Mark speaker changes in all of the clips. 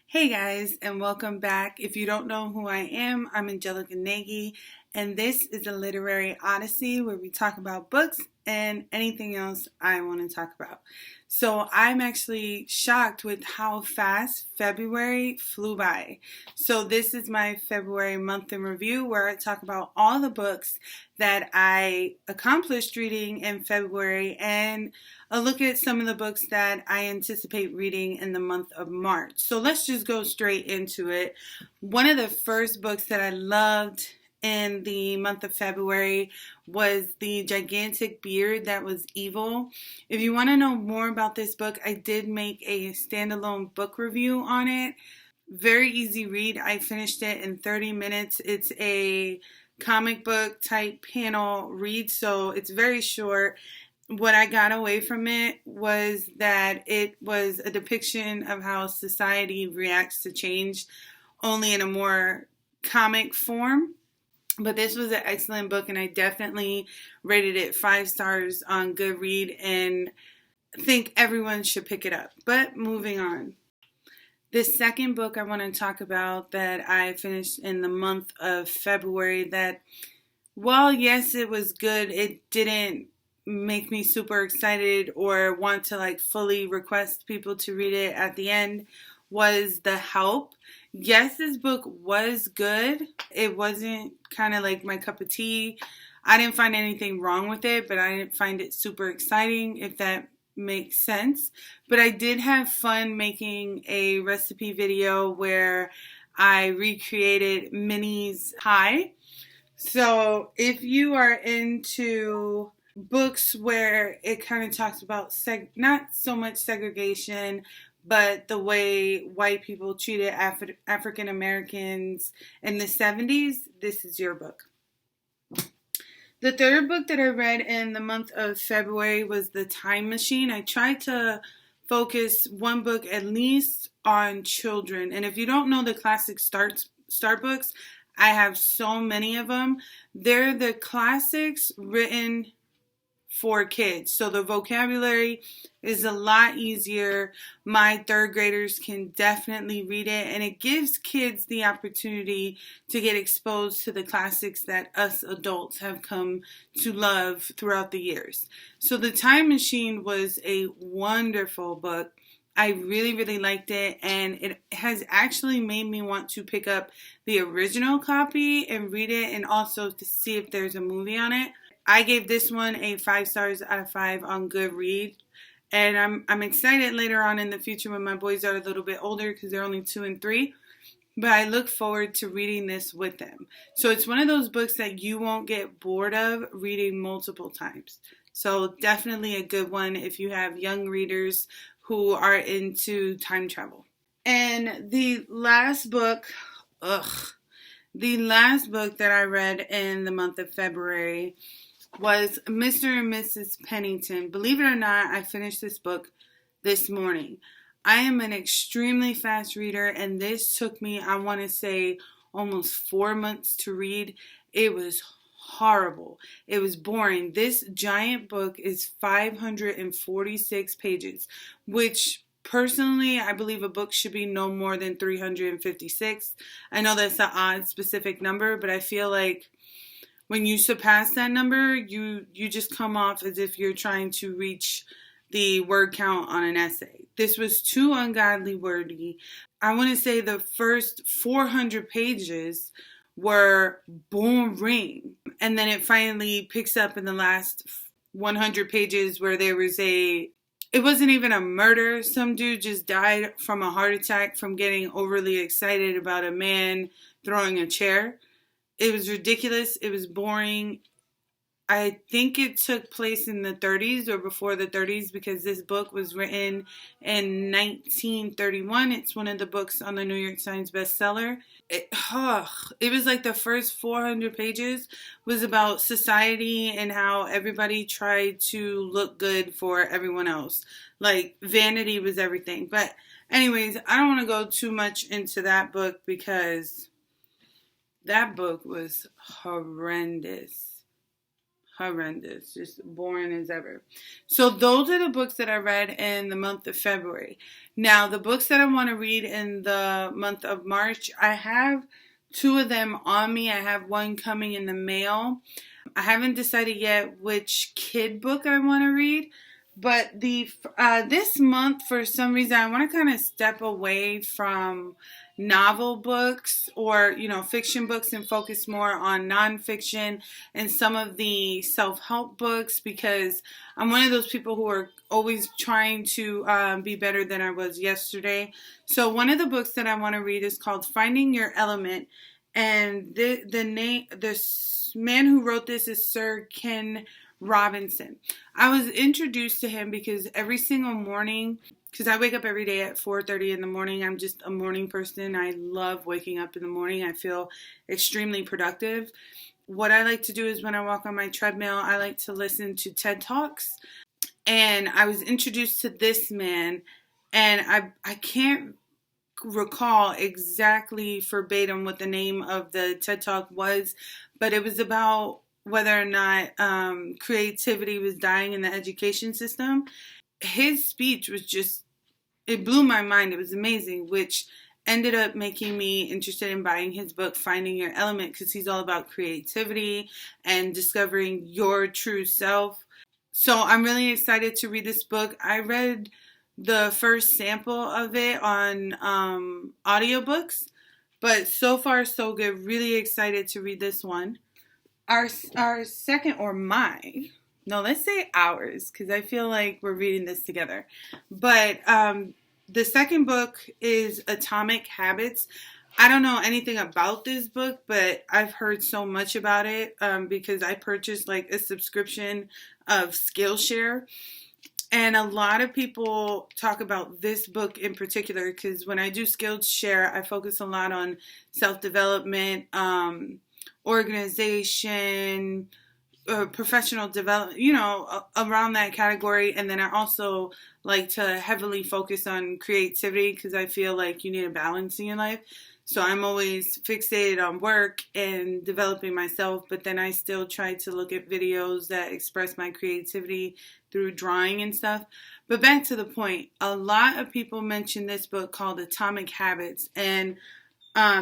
Speaker 1: Hey guys, and welcome back. If you don't know who I am, I'm Angelica Nagy, and this is a literary odyssey where we talk about books and anything else I want to talk about. So I'm actually shocked with how fast February flew by. So this is my February month in review where I talk about all the books that I accomplished reading in February and a look at some of the books that I anticipate reading in the month of March. So let's just go straight into it. One of the first books that I loved in the month of February was The Gigantic Beard That Was Evil. If you want to know more about this book, I did make a standalone book review on it. Very easy read. I finished it in 30 minutes. It's a comic book type panel read, so it's very short. What I got away from it was that it was a depiction of how society reacts to change, only in a more comic form. But this was an excellent book, and I definitely rated it 5 stars on Goodreads and think everyone should pick it up. But moving on. The second book I want to talk about that I finished in the month of February that, while yes, it was good, it didn't make me super excited or want to fully request people to read it at the end, was The Help. Yes, this book was good. It wasn't kind of like my cup of tea. I didn't find anything wrong with it, but I didn't find it super exciting, if that makes sense. But I did have fun making a recipe video where I recreated Minnie's pie. So if you are into books where it kind of talks about not so much segregation, but the way white people treated African Americans in the 70s, this is your book. The third book that I read in the month of February was The Time Machine. I tried to focus one book at least on children. And if you don't know the classic start books, I have so many of them. They're the classics written for kids. So the vocabulary is a lot easier. My third graders can definitely read it, and it gives kids the opportunity to get exposed to the classics that us adults have come to love throughout the years. So The Time Machine was a wonderful book. I really, really liked it, and it has actually made me want to pick up the original copy and read it, and also to see if there's a movie on it. I gave this one a 5 stars out of 5 on Goodreads, and I'm excited later on in the future when my boys are a little bit older because they're only 2 and 3. But I look forward to reading this with them. So it's one of those books that you won't get bored of reading multiple times. So definitely a good one if you have young readers who are into time travel. And the last book that I read in the month of February was Mr. and Mrs Pennington. Believe it or not, I finished this book this morning. I am an extremely fast reader, and this took me, I want to say, almost 4 months to read. It was horrible. It was boring. This giant book is 546 pages, which personally, I believe a book should be no more than 356. I know that's an odd specific number, but I feel like when you surpass that number, you just come off as if you're trying to reach the word count on an essay. This was too ungodly wordy. I want to say the first 400 pages were boring. And then it finally picks up in the last 100 pages where there was it wasn't even a murder. Some dude just died from a heart attack from getting overly excited about a man throwing a chair. It was ridiculous. It was boring. I think it took place in the 30s or before the 30s because this book was written in 1931. It's one of the books on the New York Times bestseller. It was like the first 400 pages was about society and how everybody tried to look good for everyone else. Like vanity was everything. But anyways, I don't want to go too much into that book because that book was horrendous. horrendous, just boring as ever. So those are the books that I read in the month of February. Now, the books that I want to read in the month of March, I have 2 of them on me. I have one coming in the mail. I haven't decided yet which kid book I want to read. But this month, for some reason, I want to kind of step away from novel books or, fiction books and focus more on nonfiction and some of the self-help books, because I'm one of those people who are always trying to be better than I was yesterday. So one of the books that I want to read is called Finding Your Element. And the man who wrote this is Sir Ken Robinson. I was introduced to him because every single morning, because I wake up every day at 4:30 in the morning. I'm just a morning person. I love waking up in the morning. I feel extremely productive. What I like to do is when I walk on my treadmill, I like to listen to TED Talks. And I was introduced to this man, and I can't recall exactly verbatim what the name of the TED Talk was, but it was about whether or not creativity was dying in the education system. His speech was it blew my mind. It was amazing, which ended up making me interested in buying his book, Finding Your Element, because he's all about creativity and discovering your true self. So I'm really excited to read this book. I read the first sample of it on audiobooks, but so far so good. Really excited to read this one. Our second, or let's say ours, because I feel like we're reading this together. But the second book is Atomic Habits. I don't know anything about this book, but I've heard so much about it because I purchased like a subscription of Skillshare. And a lot of people talk about this book in particular because when I do Skillshare, I focus a lot on self-development, organization, professional development, around that category. And then I also like to heavily focus on creativity because I feel like you need a balance in your life. So I'm always fixated on work and developing myself, but then I still try to look at videos that express my creativity through drawing and stuff. But back to the point, a lot of people mention this book called Atomic Habits, and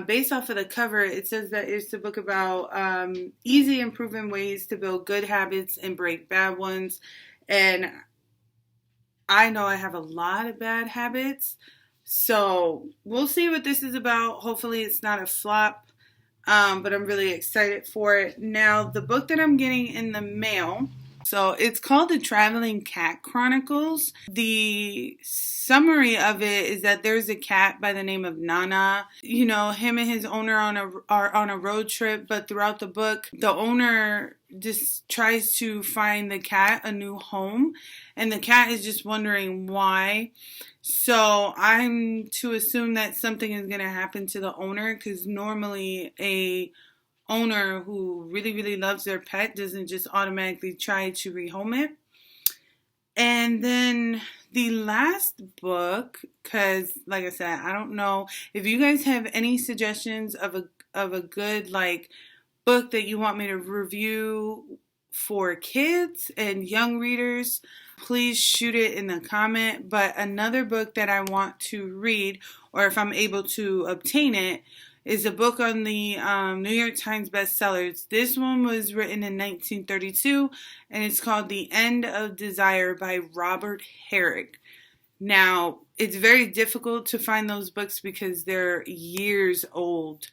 Speaker 1: based off of the cover, it says that it's a book about easy and proven ways to build good habits and break bad ones. And I know I have a lot of bad habits, so we'll see what this is about. Hopefully it's not a flop, but I'm really excited for it. Now, the book that I'm getting in the mail, so it's called The Traveling Cat Chronicles. The summary of it is that there's a cat by the name of Nana. Him and his owner are on a road trip, but throughout the book, the owner just tries to find the cat a new home, and the cat is just wondering why. So I'm to assume that something is going to happen to the owner, because normally a owner who really, really loves their pet doesn't just automatically try to rehome it. And then the last book, because like I said, I don't know if you guys have any suggestions of a good book that you want me to review for kids and young readers, please shoot it in the comment. But another book that I want to read, or if I'm able to obtain it, is a book on the New York Times bestsellers. This one was written in 1932, and it's called The End of Desire by Robert Herrick. Now, it's very difficult to find those books because they're years old.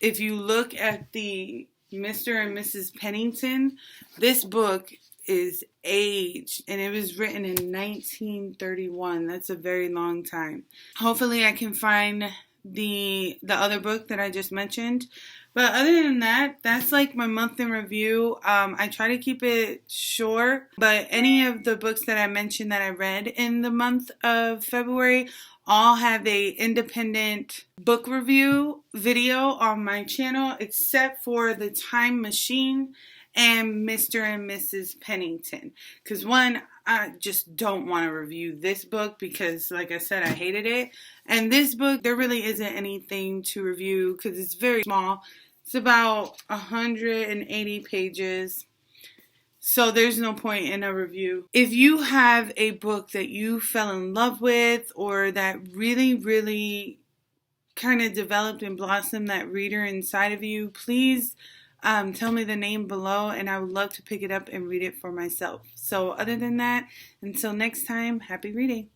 Speaker 1: If you look at the Mr. and Mrs. Pennington, this book is aged, and it was written in 1931. That's a very long time. Hopefully I can find the other book that I just mentioned. But other than that, that's like my month in review. I try to keep it short, but any of the books that I mentioned that I read in the month of February all have a independent book review video on my channel, except for The Time Machine and Mr. and Mrs. Pennington. Because one, I just don't want to review this book because, like I said, I hated it. And this book, there really isn't anything to review because it's very small. It's about 180 pages. So there's no point in a review. If you have a book that you fell in love with or that really, really kind of developed and blossomed that reader inside of you, please tell me the name below, and I would love to pick it up and read it for myself. So other than that, until next time, happy reading.